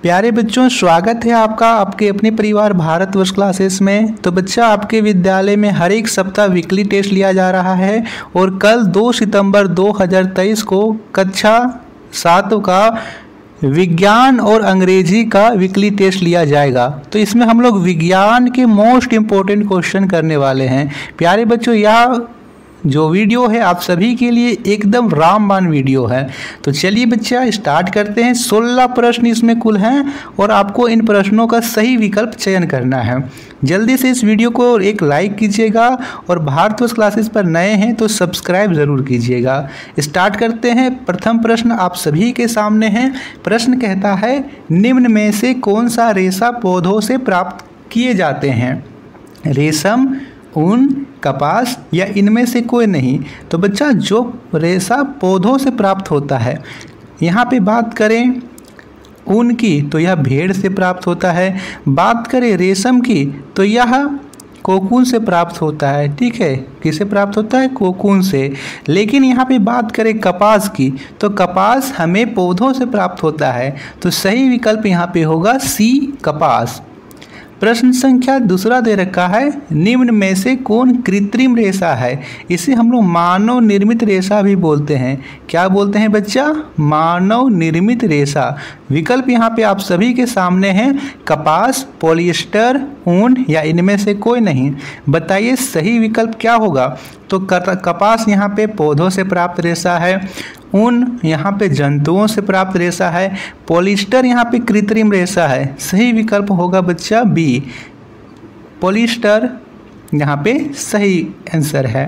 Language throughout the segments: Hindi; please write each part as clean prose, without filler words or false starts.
प्यारे बच्चों, स्वागत है आपका आपके अपने परिवार भारतवर्ष क्लासेस में। तो बच्चा, आपके विद्यालय में हर एक सप्ताह वीकली टेस्ट लिया जा रहा है और कल 2 सितंबर 2023 को कक्षा 7 का विज्ञान और अंग्रेजी का वीकली टेस्ट लिया जाएगा। तो इसमें हम लोग विज्ञान के मोस्ट इम्पोर्टेंट क्वेश्चन करने वाले हैं। प्यारे बच्चों, यह जो वीडियो है आप सभी के लिए एकदम रामबाण वीडियो है। तो चलिए बच्चा, स्टार्ट करते हैं। 16 प्रश्न इसमें कुल हैं और आपको इन प्रश्नों का सही विकल्प चयन करना है। जल्दी से इस वीडियो को एक लाइक कीजिएगा और भारतवर्ष क्लासेस पर नए हैं तो सब्सक्राइब ज़रूर कीजिएगा। स्टार्ट करते हैं। प्रथम प्रश्न आप सभी के सामने है। प्रश्न कहता है, निम्न में से कौन सा रेशा पौधों से प्राप्त किए जाते हैं? रेशम, ऊन, कपास या इनमें से कोई नहीं? तो बच्चा, जो रेशा पौधों से प्राप्त होता है, यहाँ पे बात करें ऊन की तो यह भेड़ से प्राप्त होता है। बात करें रेशम की तो यह कोकून से प्राप्त होता है। ठीक है, किससे प्राप्त होता है? कोकून से। लेकिन यहाँ पे बात करें कपास की तो कपास हमें पौधों से प्राप्त होता है। तो सही विकल्प यहाँ पे होगा सी, कपास। प्रश्न संख्या दूसरा दे रखा है, निम्न में से कौन कृत्रिम रेशा है? इसे हम लोग मानव निर्मित रेशा भी बोलते हैं। क्या बोलते हैं बच्चा? मानव निर्मित रेशा। विकल्प यहाँ पे आप सभी के सामने हैं, कपास, पॉलिएस्टर, ऊन या इनमें से कोई नहीं। बताइए सही विकल्प क्या होगा? तो कपास यहाँ पे पौधों से प्राप्त रेशा है, ऊन यहाँ पे जंतुओं से प्राप्त रेशा है, पॉलिएस्टर यहाँ पे कृत्रिम रेशा है। सही विकल्प होगा बच्चा बी, पॉलिएस्टर यहाँ पे सही आंसर है।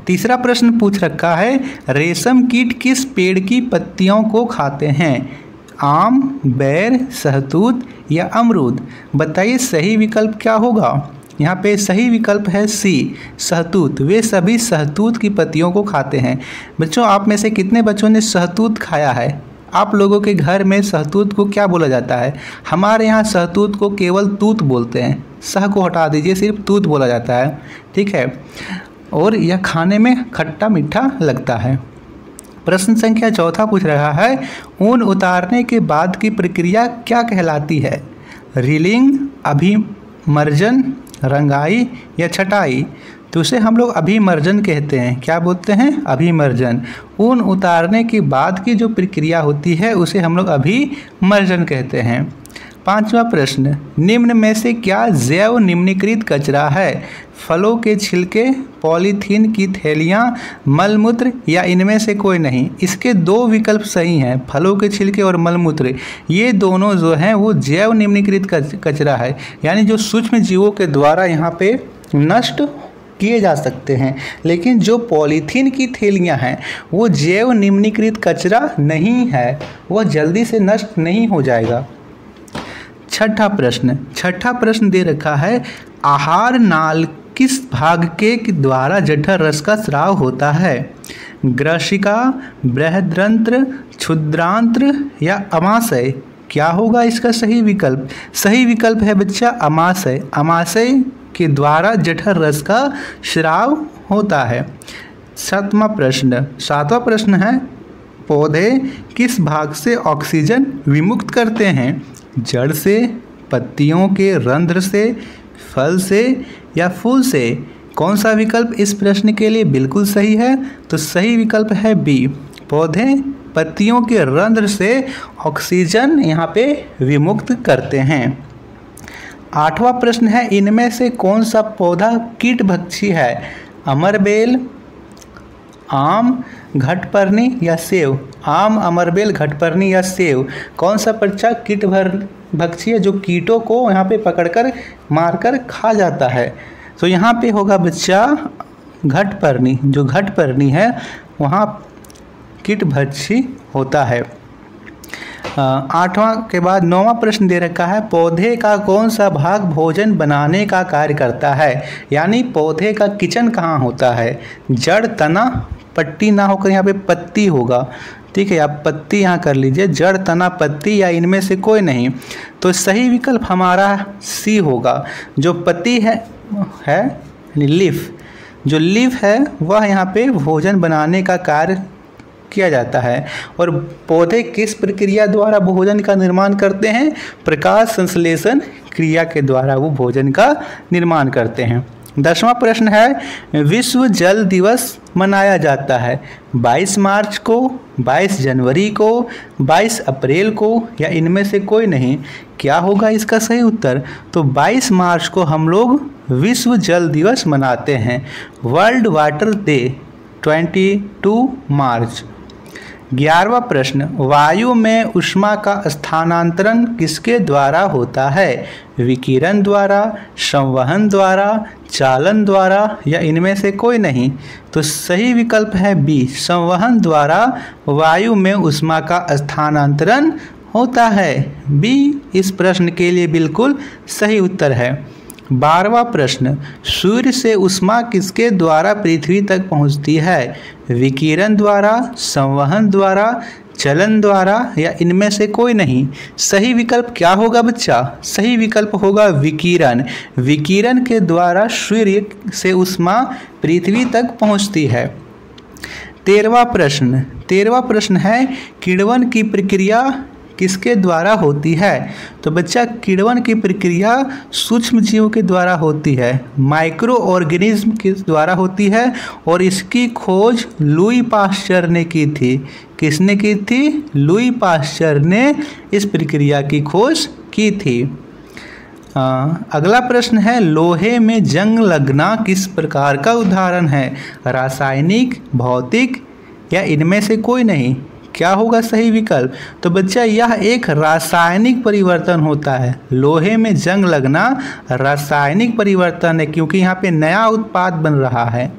तीसरा प्रश्न पूछ रखा है, रेशम कीट किस पेड़ की पत्तियों को खाते हैं? आम, बेर, शहतूत या अमरूद? बताइए सही विकल्प क्या होगा? यहाँ पे सही विकल्प है सी, शहतूत। वे सभी शहतूत की पत्तियों को खाते हैं। बच्चों, आप में से कितने बच्चों ने शहतूत खाया है? आप लोगों के घर में शहतूत को क्या बोला जाता है? हमारे यहाँ शहतूत को केवल तूत बोलते हैं। सह को हटा दीजिए, सिर्फ तूत बोला जाता है। ठीक है, और यह खाने में खट्टा मीठा लगता है। प्रश्न संख्या चौथा पूछ रहा है, ऊन उतारने के बाद की प्रक्रिया क्या कहलाती है? रीलिंग, अभिमर्जन, रंगाई या छटाई? तो उसे हम लोग अभिमर्जन कहते हैं। क्या बोलते हैं? अभिमर्जन। ऊन उतारने के बाद की जो प्रक्रिया होती है उसे हम लोग अभिमर्जन कहते हैं। पांचवा प्रश्न, निम्न में से क्या जैव निम्नीकृत कचरा है? फलों के छिलके, पॉलीथीन की थैलियाँ, मलमूत्र या इनमें से कोई नहीं? इसके दो विकल्प सही हैं। फलों के छिलके और मलमूत्र, ये दोनों जो हैं वो जैव निम्नीकृत कचरा है, यानी जो सूक्ष्म जीवों के द्वारा यहाँ पे नष्ट किए जा सकते हैं। लेकिन जो पॉलीथीन की थैलियाँ हैं वो जैव निम्नीकृत कचरा नहीं है, वह जल्दी से नष्ट नहीं हो जाएगा। छठा प्रश्न दे रखा है, आहार नाल किस भाग के द्वारा जठर रस का स्राव होता है? ग्रसिका, बृहद्रंत्र, क्षुद्रांत्र या अमाशय? क्या होगा इसका सही विकल्प? सही विकल्प है बच्चा अमाशय। अमाशय के द्वारा जठर रस का स्राव होता है। सातवां प्रश्न है, पौधे किस भाग से ऑक्सीजन विमुक्त करते हैं? जड़ से, पत्तियों के रंध्र से, फल से या फूल से? कौन सा विकल्प इस प्रश्न के लिए बिल्कुल सही है? तो सही विकल्प है बी, पौधे पत्तियों के रंध्र से ऑक्सीजन यहाँ पे विमुक्त करते हैं। आठवां प्रश्न है, इनमें से कौन सा पौधा कीटभक्षी है? अमरबेल, आम, घटपर्णी या सेव? आम, अमरबेल, घटपर्णी या सेव? कौन सा बच्चा कीटभक्षी है जो कीटों को यहाँ पे पकड़कर मारकर खा जाता है? तो यहाँ पे होगा बच्चा घटपर्णी। जो घटपर्णी है वहाँ कीटभक्षी होता है। आठवां के बाद नौवां प्रश्न दे रखा है, पौधे का कौन सा भाग भोजन बनाने का कार्य करता है? यानी पौधे का किचन कहाँ होता है? जड़, तना, पत्ती ना होकर यहाँ पे पत्ती होगा। ठीक है, आप पत्ती यहाँ कर लीजिए, जड़, तना, पत्ती या इनमें से कोई नहीं। तो सही विकल्प हमारा सी होगा। जो पत्ती है लीफ, जो लीफ है वह यहाँ पे भोजन बनाने का कार्य किया जाता है। और पौधे किस प्रक्रिया द्वारा भोजन का निर्माण करते हैं? प्रकाश संश्लेषण क्रिया के द्वारा वो भोजन का निर्माण करते हैं। 10वां प्रश्न है, विश्व जल दिवस मनाया जाता है 22 मार्च को, 22 जनवरी को, 22 अप्रैल को या इनमें से कोई नहीं। क्या होगा इसका सही उत्तर? तो 22 मार्च को हम लोग विश्व जल दिवस मनाते हैं, वर्ल्ड वाटर डे 22 मार्च। 11वां प्रश्न, वायु में ऊष्मा का स्थानांतरण किसके द्वारा होता है? विकिरण द्वारा, संवहन द्वारा, चालन द्वारा या इनमें से कोई नहीं। तो सही विकल्प है बी, संवहन द्वारा वायु में ऊष्मा का स्थानांतरण होता है। बी इस प्रश्न के लिए बिल्कुल सही उत्तर है। 12वां प्रश्न, सूर्य से ऊष्मा किसके द्वारा पृथ्वी तक पहुंचती है? विकिरण द्वारा, संवहन द्वारा, चलन द्वारा या इनमें से कोई नहीं। सही विकल्प क्या होगा बच्चा? सही विकल्प होगा विकिरण। विकिरण के द्वारा सूर्य से ऊष्मा पृथ्वी तक पहुंचती है। 13वां प्रश्न है, किण्वन की प्रक्रिया किसके द्वारा होती है? तो बच्चा किण्वन की प्रक्रिया सूक्ष्म जीवों के द्वारा होती है, माइक्रो ऑर्गेनिज्म के द्वारा होती है और इसकी खोज लुई पाश्चर ने की थी। किसने की थी? लुई पाश्चर ने इस प्रक्रिया की खोज की थी। अगला प्रश्न है, लोहे में जंग लगना किस प्रकार का उदाहरण है? रासायनिक, भौतिक या इनमें से कोई नहीं। क्या होगा सही विकल्प? तो बच्चा यह एक रासायनिक परिवर्तन होता है। लोहे में जंग लगना रासायनिक परिवर्तन है क्योंकि यहाँ पे नया उत्पाद बन रहा है।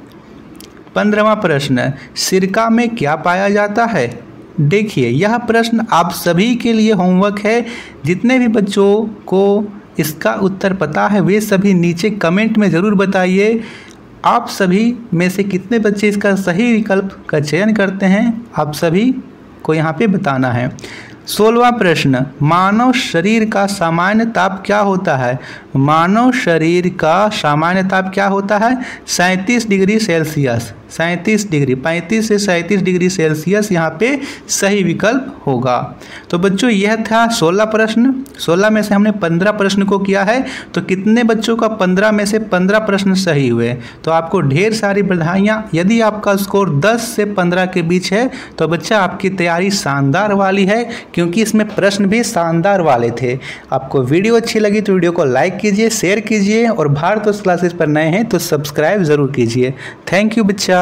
15वां प्रश्न, सिरका में क्या पाया जाता है? देखिए यह प्रश्न आप सभी के लिए होमवर्क है। जितने भी बच्चों को इसका उत्तर पता है वे सभी नीचे कमेंट में ज़रूर बताइए। आप सभी में से कितने बच्चे इसका सही विकल्प का चयन करते हैं, आप सभी को यहाँ पे बताना है। 16वां प्रश्न, मानव शरीर का सामान्य ताप क्या होता है? मानव शरीर का सामान्य ताप क्या होता है? 37 डिग्री सेल्सियस। 37 डिग्री, 35 से 37 डिग्री सेल्सियस यहाँ पे सही विकल्प होगा। तो बच्चों यह था 16 प्रश्न। 16 में से हमने 15 प्रश्न को किया है। तो कितने बच्चों का 15 में से 15 प्रश्न सही हुए? तो आपको ढेर सारी बधाइयाँ। यदि आपका स्कोर 10 से 15 के बीच है तो बच्चा आपकी तैयारी शानदार वाली है क्योंकि इसमें प्रश्न भी शानदार वाले थे। आपको वीडियो अच्छी लगी तो वीडियो को लाइक कीजिए, शेयर कीजिए और भारत वर्ष क्लासेस पर नए हैं तो सब्सक्राइब ज़रूर कीजिए। थैंक यू बच्चा।